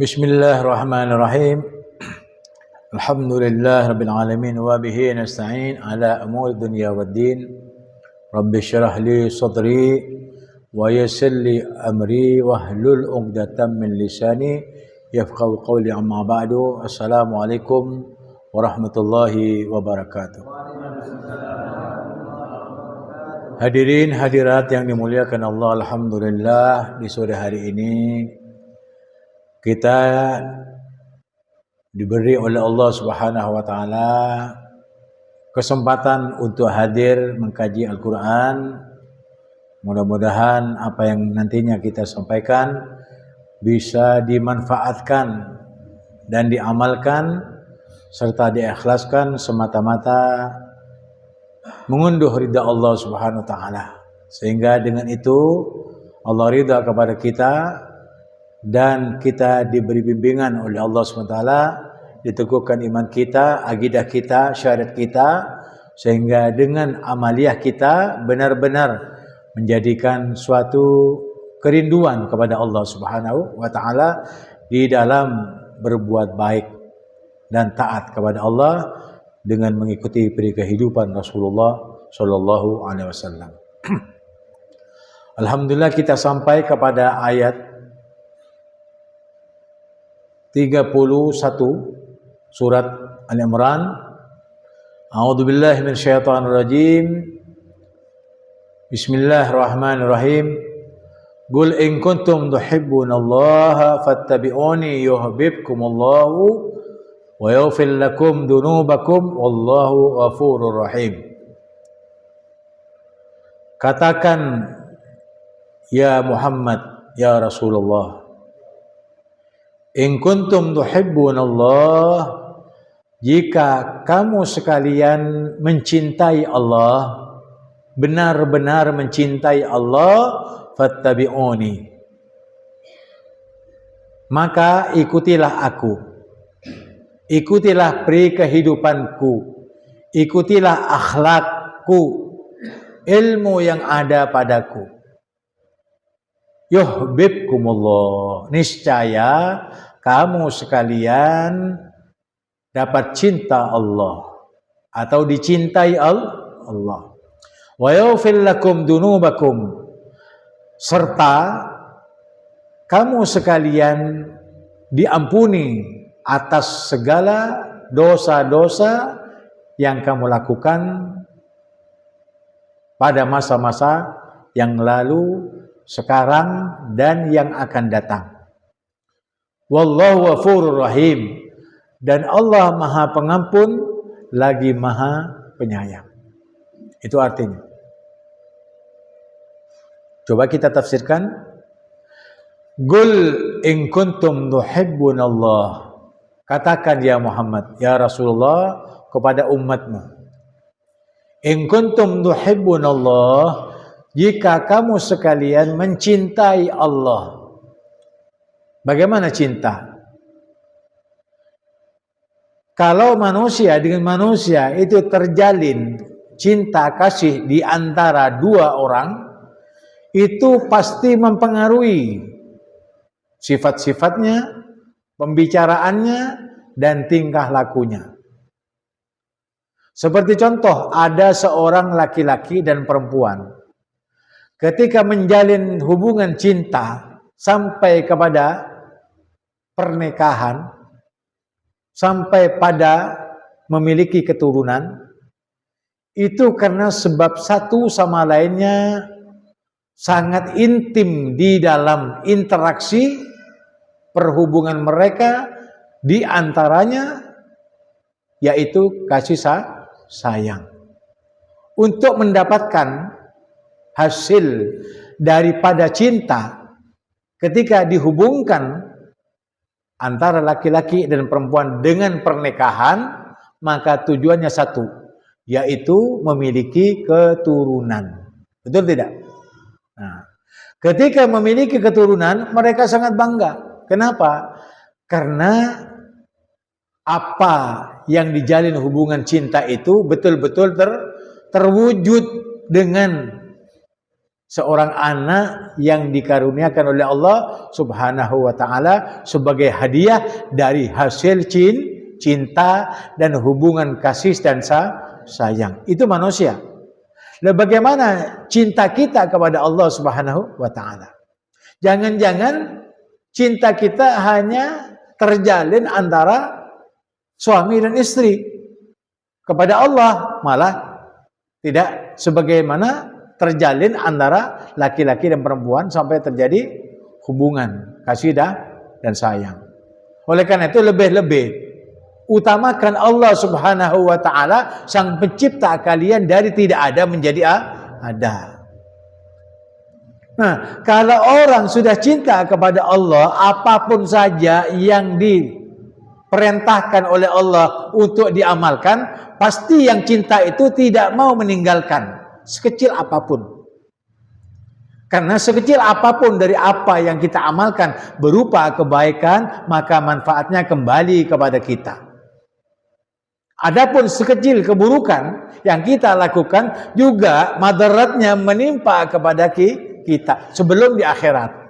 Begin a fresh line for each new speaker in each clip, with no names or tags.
Bismillahirrahmanirrahim. Alhamdulillah rabbil alamin wa bihi nasta'in ala umuri dunya waddin. Rabbi shrah li sadri wa yassir li amri wahlul 'uqdatam min lisani yafqahu qawli, amma ba'du. Assalamualaikum warahmatullahi wabarakatuh. Hadirin hadirat yang dimuliakan Allah, alhamdulillah di sore hari ini kita diberi oleh Allah Subhanahu wa taala kesempatan untuk hadir mengkaji Al-Qur'an. Mudah-mudahan apa yang nantinya kita sampaikan bisa dimanfaatkan dan diamalkan serta diikhlaskan semata-mata mengunduh ridha Allah Subhanahu wa taala, sehingga dengan itu Allah ridha kepada kita dan kita diberi bimbingan oleh Allah SWT, diteguhkan iman kita, akidah kita, syariat kita, sehingga dengan amaliyah kita benar-benar menjadikan suatu kerinduan kepada Allah Subhanahu wa taala di dalam berbuat baik dan taat kepada Allah dengan mengikuti peri kehidupan Rasulullah sallallahu alaihi wasallam. Alhamdulillah kita sampai kepada ayat 31 surat Al-Imran. A'udzubillahi minasyaitonir rajim. Bismillahirrahmanirrahim. Qul in kuntum tuhibbunallaha fattabi'uni yuhibbukumullahu wa yaghfir lakum dzunubakum wallahu ghafurur rahim. Katakan ya Muhammad, ya Rasulullah, in kuntum tuhibbunallah, jika kamu sekalian mencintai Allah, benar-benar mencintai Allah, fattabi'uni, maka ikutilah aku, ikutilah peri kehidupanku, ikutilah akhlakku, ilmu yang ada padaku. Yuhibbukumullah, niscaya kamu sekalian dapat cinta Allah atau dicintai Allah. Wa yaghfir lakum dzunubakum, serta kamu sekalian diampuni atas segala dosa-dosa yang kamu lakukan pada masa-masa yang lalu, sekarang dan yang akan datang. Wallahu ghafurur rahim, dan Allah Maha Pengampun lagi Maha Penyayang. Itu artinya. Coba kita tafsirkan. Qul in kuntum tuhibbunallah, katakan ya Muhammad, ya Rasulullah, kepada umatmu, in kuntum tuhibbunallah, jika kamu sekalian mencintai Allah. Bagaimana cinta? Kalau manusia dengan manusia itu terjalin cinta kasih di antara dua orang, itu pasti mempengaruhi sifat-sifatnya, pembicaraannya, dan tingkah lakunya. Seperti contoh, ada seorang laki-laki dan perempuan. Ketika menjalin hubungan cinta sampai kepada pernikahan, sampai pada memiliki keturunan, itu karena sebab satu sama lainnya sangat intim di dalam interaksi perhubungan mereka, di antaranya yaitu kasih sayang. Untuk mendapatkan hasil daripada cinta ketika dihubungkan antara laki-laki dan perempuan dengan pernikahan, maka tujuannya satu, yaitu memiliki keturunan. Betul tidak? Nah, ketika memiliki keturunan, mereka sangat bangga. Kenapa? Karena apa yang dijalin hubungan cinta itu betul-betul terwujud dengan seorang anak yang dikaruniakan oleh Allah Subhanahu wa taala sebagai hadiah dari hasil cinta dan hubungan kasih dan sayang. Itu manusia. Nah, bagaimana cinta kita kepada Allah Subhanahu wa taala? Jangan-jangan cinta kita hanya terjalin antara suami dan istri kepada Allah, malah tidak sebagaimana terjalin antara laki-laki dan perempuan sampai terjadi hubungan kasih dan sayang. Oleh karena itu lebih-lebih utamakan Allah Subhanahu wa taala, sang pencipta kalian, dari tidak ada menjadi ada. Nah, kalau orang sudah cinta kepada Allah, apapun saja yang diperintahkan oleh Allah untuk diamalkan, pasti yang cinta itu tidak mau meninggalkan, sekecil apapun. Karena sekecil apapun dari apa yang kita amalkan berupa kebaikan, maka manfaatnya kembali kepada kita. Adapun sekecil keburukan yang kita lakukan juga madaratnya menimpa kepada kita sebelum di akhirat.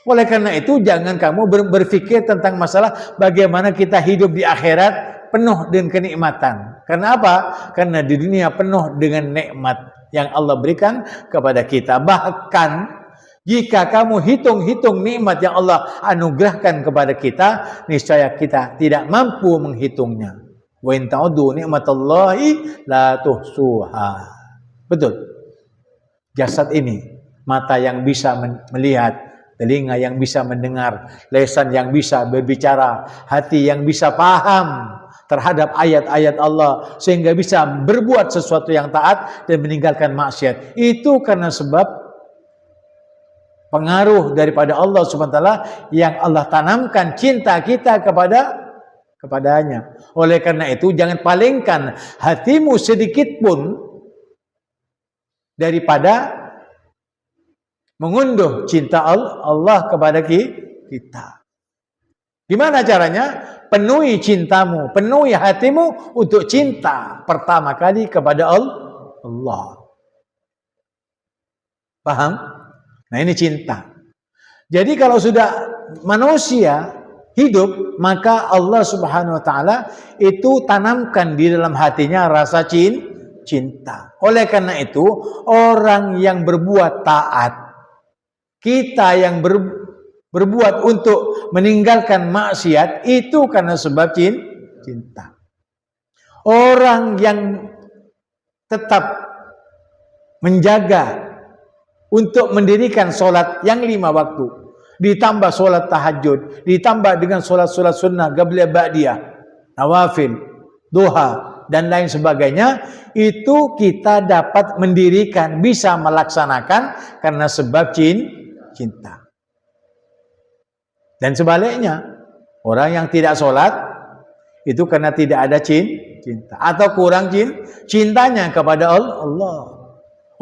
Oleh karena itu jangan kamu berpikir tentang masalah bagaimana kita hidup di akhirat penuh dengan kenikmatan. Karena apa? Karena di dunia penuh dengan nikmat yang Allah berikan kepada kita. Bahkan jika kamu hitung-hitung nikmat yang Allah anugerahkan kepada kita, niscaya kita tidak mampu menghitungnya. Wa in ta'uddu ni'matallahi la tuhsuha. Betul. Jasad ini, mata yang bisa melihat, telinga yang bisa mendengar, lisan yang bisa berbicara, hati yang bisa paham terhadap ayat-ayat Allah sehingga bisa berbuat sesuatu yang taat dan meninggalkan maksiat. Itu karena sebab pengaruh daripada Allah Subhanahu wa taala yang Allah tanamkan cinta kita kepadanya. Oleh karena itu jangan palingkan hatimu sedikit pun daripada mengunduh cinta Allah kepada kita. Gimana caranya? Penuhi cintamu, penuhi hatimu untuk cinta pertama kali kepada Allah. Paham? Nah, ini cinta. Jadi kalau sudah manusia hidup, maka Allah Subhanahu wa taala itu tanamkan di dalam hatinya rasa cinta. Oleh karena itu, orang yang berbuat taat, kita yang berbuat untuk meninggalkan maksiat, itu karena sebab cinta. Orang yang tetap menjaga untuk mendirikan sholat yang 5 waktu, ditambah sholat tahajud, ditambah dengan sholat-sholat sunnah, qabliyah, ba'diyah, nawafil, duha, dan lain sebagainya, itu kita dapat mendirikan, bisa melaksanakan karena sebab cinta. Dan sebaliknya, orang yang tidak sholat itu karena tidak ada cinta atau kurang cintanya kepada Allah.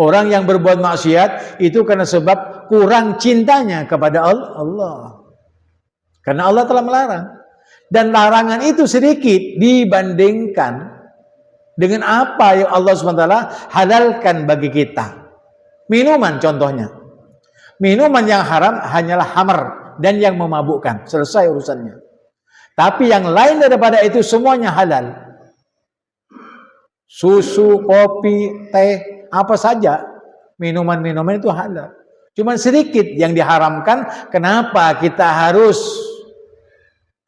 Orang yang berbuat maksiat itu karena sebab kurang cintanya kepada Allah. Karena Allah telah melarang. Dan larangan itu sedikit dibandingkan dengan apa yang Allah SWT halalkan bagi kita. Minuman contohnya. Minuman yang haram hanyalah khamr dan yang memabukkan. Selesai urusannya. Tapi yang lain daripada itu semuanya halal. Susu, kopi, teh, apa saja minuman-minuman itu halal. Cuma sedikit yang diharamkan. Kenapa kita harus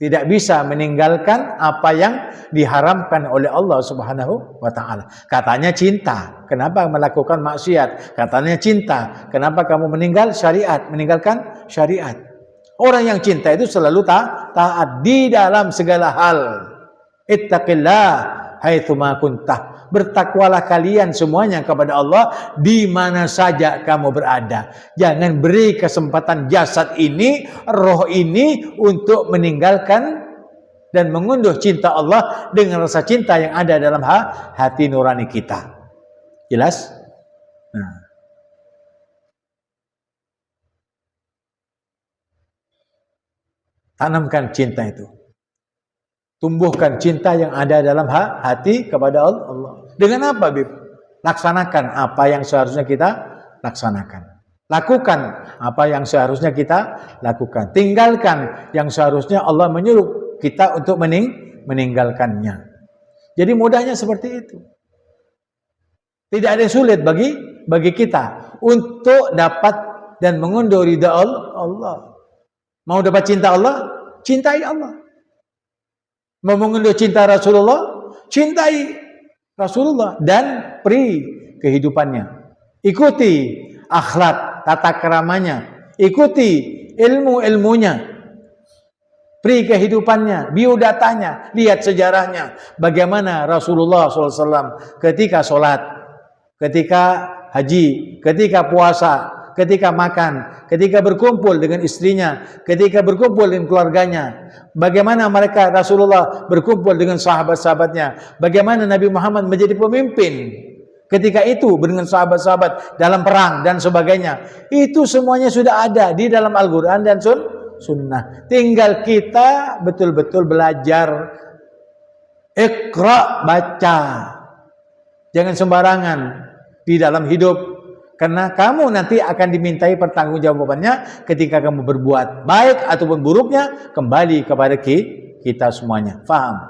tidak bisa meninggalkan apa yang diharamkan oleh Allah Subhanahu wa taala? Katanya cinta. Kenapa melakukan maksiat? Katanya cinta. Kenapa kamu meninggalkan syariat? Orang yang cinta itu selalu taat di dalam segala hal. Ittaqillah haitsu ma kuntah. Bertakwalah kalian semuanya kepada Allah di mana saja kamu berada. Jangan beri kesempatan jasad ini, roh ini untuk meninggalkan dan mengunduh cinta Allah dengan rasa cinta yang ada dalam hati nurani kita. Jelas? Nah. Tanamkan cinta itu. Tumbuhkan cinta yang ada dalam hati kepada Allah. Dengan apa, Bib? Laksanakan apa yang seharusnya kita laksanakan. Lakukan apa yang seharusnya kita lakukan. Tinggalkan yang seharusnya Allah menyuruh kita untuk meninggalkannya. Jadi mudahnya seperti itu. Tidak ada yang sulit bagi kita untuk dapat dan mengunduh ridha Allah. Mau dapat cinta Allah? Cintai Allah. Mau mengunduh cinta Rasulullah? Cintai Rasulullah dan peri kehidupannya. Ikuti akhlak, tata keramanya. Ikuti ilmu-ilmunya. Peri kehidupannya, biodatanya. Lihat sejarahnya. Bagaimana Rasulullah SAW ketika sholat, ketika haji, ketika puasa, ketika makan, ketika berkumpul dengan istrinya, ketika berkumpul dengan keluarganya, bagaimana mereka Rasulullah berkumpul dengan sahabat-sahabatnya, bagaimana Nabi Muhammad menjadi pemimpin ketika itu dengan sahabat-sahabat dalam perang dan sebagainya. Itu semuanya sudah ada di dalam Al-Quran dan Sunnah. Tinggal kita betul-betul belajar. Iqra, baca. Jangan sembarangan di dalam hidup. Karena kamu nanti akan dimintai pertanggungjawabannya ketika kamu berbuat baik ataupun buruknya kembali kepada kita semuanya. Faham?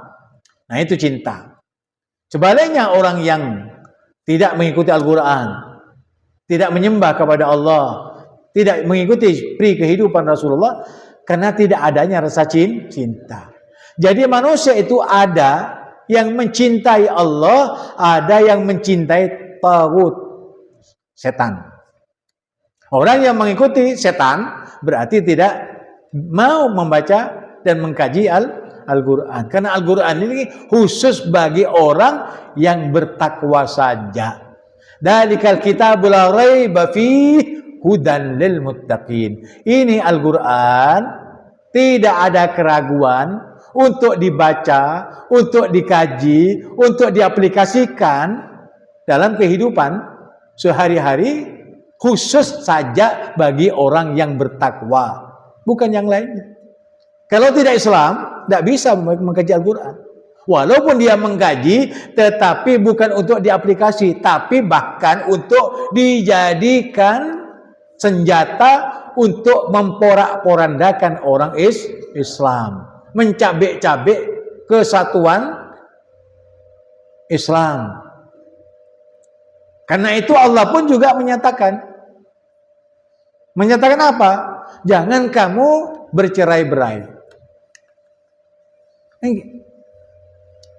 Nah, itu cinta. Sebaliknya orang yang tidak mengikuti Al-Quran, tidak menyembah kepada Allah, tidak mengikuti peri kehidupan Rasulullah, karena tidak adanya rasa cinta. Jadi manusia itu ada yang mencintai Allah, ada yang mencintai taghut, setan. Orang yang mengikuti setan berarti tidak mau membaca dan mengkaji Al-Quran. Karena Al-Quran ini khusus bagi orang yang bertakwa saja. Dalikal kitabul la raiba fihi hudan lil muttaqin. Ini Al-Quran tidak ada keraguan untuk dibaca, untuk dikaji, untuk diaplikasikan dalam kehidupan sehari-hari, khusus saja bagi orang yang bertakwa, bukan yang lainnya. Kalau tidak Islam, tidak bisa mengkaji Al-Quran. Walaupun dia mengkaji, tetapi bukan untuk diaplikasi, tapi bahkan untuk dijadikan senjata untuk memporak-porandakan orang Islam, mencabik-cabik kesatuan Islam. Karena itu Allah pun juga menyatakan apa? Jangan kamu bercerai-berai.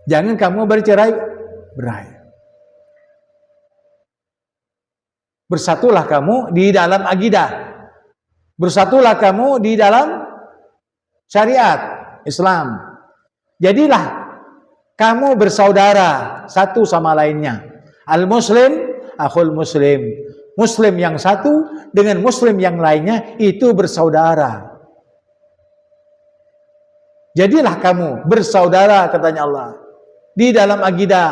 Jangan kamu bercerai-berai. Bersatulah kamu di dalam akidah. Bersatulah kamu di dalam syariat Islam. Jadilah kamu bersaudara satu sama lainnya. Al-Muslim akhul Muslim. Muslim yang satu dengan Muslim yang lainnya itu bersaudara. Jadilah kamu bersaudara, katanya Allah, di dalam akidah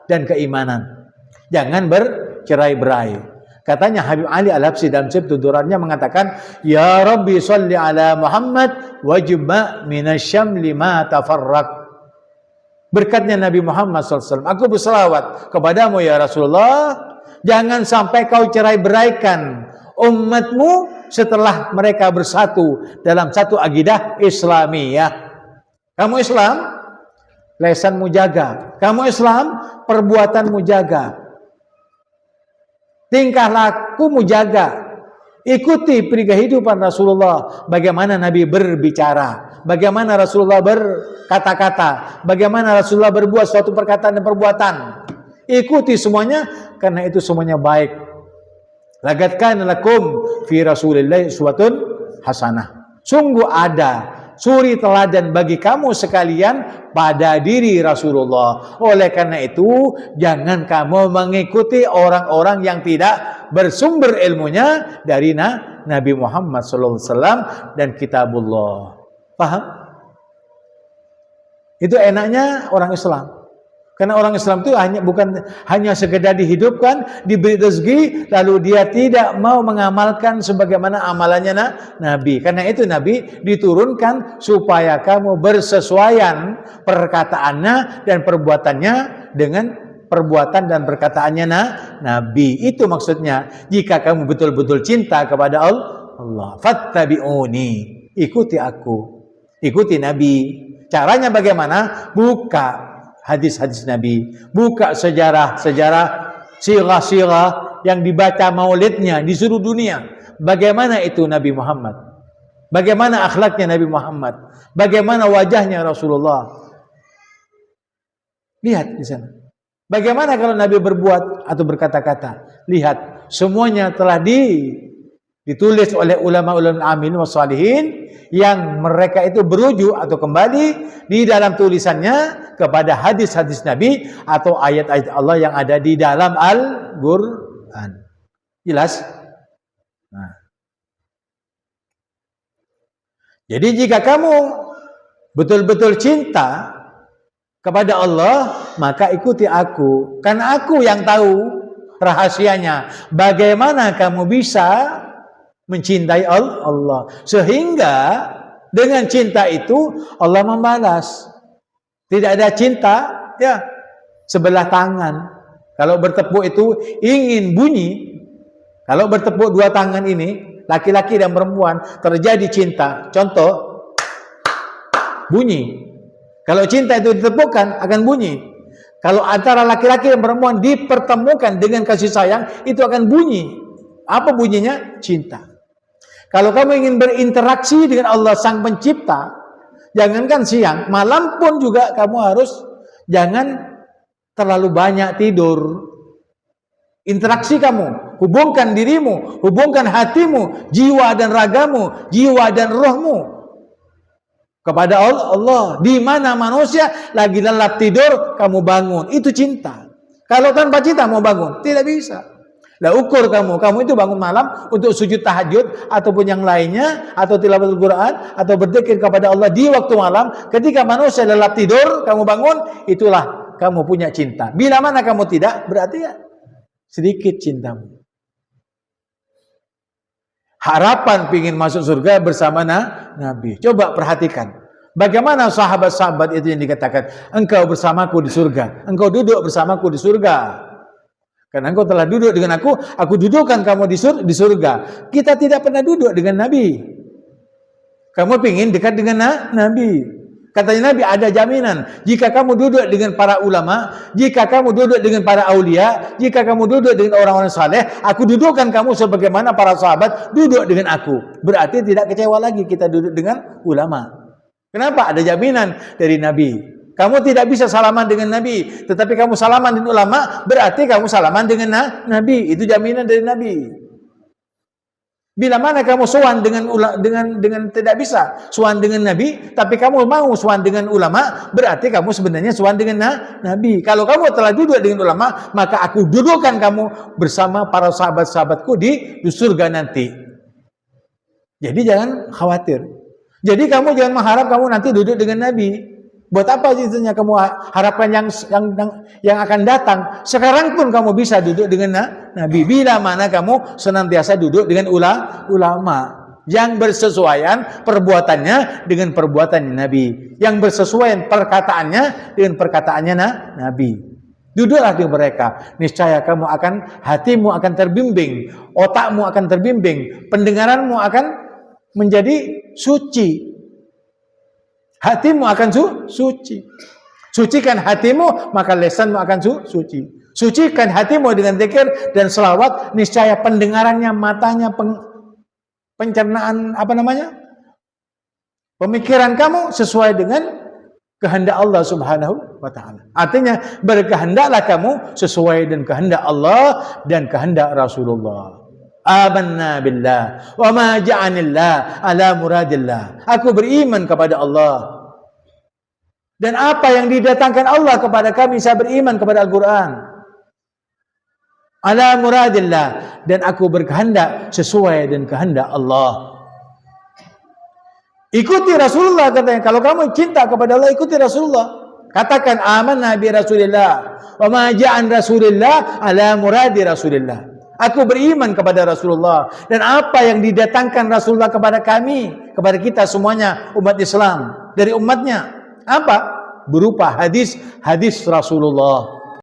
dan keimanan. Jangan bercerai-berai. Katanya Habib Ali Al-Habsyi dalam tuturannya mengatakan, Ya Rabbi salli ala Muhammad wajma minasyamli ma tafarraq. Berkatnya Nabi Muhammad SAW, aku berselawat kepadamu ya Rasulullah, jangan sampai kau cerai-beraikan umatmu setelah mereka bersatu dalam satu akidah Islamiyah. Kamu Islam, lesanmu jaga. Kamu Islam, perbuatanmu jaga. Tingkah lakumu jaga. Ikuti peri kehidupan Rasulullah, bagaimana Nabi berbicara, bagaimana Rasulullah berkata-kata, bagaimana Rasulullah berbuat suatu perkataan dan perbuatan. Ikuti semuanya, karena itu semuanya baik. Laqad kana lakum fi Rasulillahi uswatun hasanah. Sungguh ada suri teladan bagi kamu sekalian pada diri Rasulullah. Oleh karena itu, jangan kamu mengikuti orang-orang yang tidak bersumber ilmunya dari Nabi Muhammad SAW dan kitabullah. Paham? Itu enaknya orang Islam. Karena orang Islam itu bukan hanya sekedar dihidupkan, diberi rezeki, lalu dia tidak mau mengamalkan sebagaimana amalannya Nabi. Karena itu Nabi diturunkan supaya kamu bersesuaian perkataannya dan perbuatannya dengan perbuatan dan perkataannya Nabi. Itu maksudnya, jika kamu betul-betul cinta kepada Allah, fattabi'uni, ikuti aku, ikuti Nabi. Caranya bagaimana? Buka hadis-hadis Nabi, buka sejarah-sejarah, sirah-sirah yang dibaca maulidnya di seluruh dunia. Bagaimana itu Nabi Muhammad? Bagaimana akhlaknya Nabi Muhammad? Bagaimana wajahnya Rasulullah? Lihat di sana. Bagaimana kalau Nabi berbuat atau berkata-kata? Lihat, semuanya telah ditulis oleh ulama-ulama amin wassalihin, yang mereka itu berujuk atau kembali di dalam tulisannya kepada hadis-hadis Nabi atau ayat-ayat Allah yang ada di dalam Al-Quran. Jelas? Nah. Jadi jika kamu betul-betul cinta kepada Allah, maka ikuti aku. Karena aku yang tahu rahasianya. Bagaimana kamu bisa mencintai Allah. Sehingga dengan cinta itu Allah membalas. Tidak ada cinta, ya, sebelah tangan. Kalau bertepuk itu ingin bunyi. Kalau bertepuk dua tangan ini, laki-laki dan perempuan, terjadi cinta. Contoh, bunyi. Kalau cinta itu ditepukkan, akan bunyi. Kalau antara laki-laki dan perempuan dipertemukan dengan kasih sayang, itu akan bunyi. Apa bunyinya? Cinta. Kalau kamu ingin berinteraksi dengan Allah Sang Pencipta, jangankan siang, malam pun juga kamu harus jangan terlalu banyak tidur. Interaksi kamu, hubungkan dirimu, hubungkan hatimu, jiwa dan ragamu, jiwa dan rohmu kepada Allah. Di mana manusia lagi lelap tidur, kamu bangun. Itu cinta. Kalau tanpa cinta mau bangun, tidak bisa. Lah ukur kamu itu bangun malam untuk sujud tahajud ataupun yang lainnya, atau tilawatul Quran, atau berzikir kepada Allah di waktu malam. Ketika manusia lelap tidur, kamu bangun, itulah kamu punya cinta. Bila mana kamu tidak, berarti ya sedikit cintamu. Harapan ingin masuk surga bersama Nabi. Coba perhatikan. Bagaimana sahabat-sahabat itu yang dikatakan, engkau bersamaku di surga. Engkau duduk bersamaku di surga. Karena engkau telah duduk dengan aku dudukkan kamu di surga. Kita tidak pernah duduk dengan Nabi. Kamu ingin dekat dengan Nabi. Katanya Nabi, ada jaminan. Jika kamu duduk dengan para ulama, jika kamu duduk dengan para aulia, jika kamu duduk dengan orang-orang saleh, aku dudukkan kamu sebagaimana para sahabat duduk dengan aku. Berarti tidak kecewa lagi kita duduk dengan ulama. Kenapa? Ada jaminan dari Nabi. Kamu tidak bisa salaman dengan Nabi, tetapi kamu salaman dengan ulama, berarti kamu salaman dengan Nabi. Itu jaminan dari Nabi. Bila mana kamu sowan dengan tidak bisa sowan dengan Nabi, tapi kamu mau sowan dengan ulama, berarti kamu sebenarnya sowan dengan Nabi. Kalau kamu telah duduk dengan ulama, maka aku dudukkan kamu bersama para sahabat-sahabatku di surga nanti. Jadi jangan khawatir. Jadi kamu jangan mengharap kamu nanti duduk dengan Nabi. Buat apa istilahnya kamu harapkan yang akan datang? Sekarang pun kamu bisa duduk dengan Nabi. Bila mana kamu senantiasa duduk dengan ulama yang bersesuaian perbuatannya dengan perbuatan Nabi, yang bersesuaian perkataannya dengan perkataannya Nabi. Duduklah dengan mereka. Niscaya kamu hatimu akan terbimbing, otakmu akan terbimbing, pendengaranmu akan menjadi suci. Hatimu akan suci. Sucikan hatimu, maka lisanmu akan suci. Sucikan hatimu dengan zikir dan selawat, niscaya pendengarannya, matanya, pencernaan pemikiran kamu sesuai dengan kehendak Allah Subhanahu wa taala. Artinya berkehendaklah kamu sesuai dengan kehendak Allah dan kehendak Rasulullah. Amanna billah wa ma ja'anillah ala muradillah. Aku beriman kepada Allah, dan apa yang didatangkan Allah kepada kami, saya beriman kepada Al-Quran. Ala muradillah, dan aku berkehendak sesuai dengan kehendak Allah. Ikuti Rasulullah, katanya. Kalau kamu cinta kepada Allah, ikuti Rasulullah. Katakan amanna bi Rasulillah wa ma ja'an Rasulillah ala muradi Rasulillah. Aku beriman kepada Rasulullah, dan apa yang didatangkan Rasulullah kepada kami, kepada kita semuanya umat Islam dari umatnya, apa? Berupa hadis Rasulullah.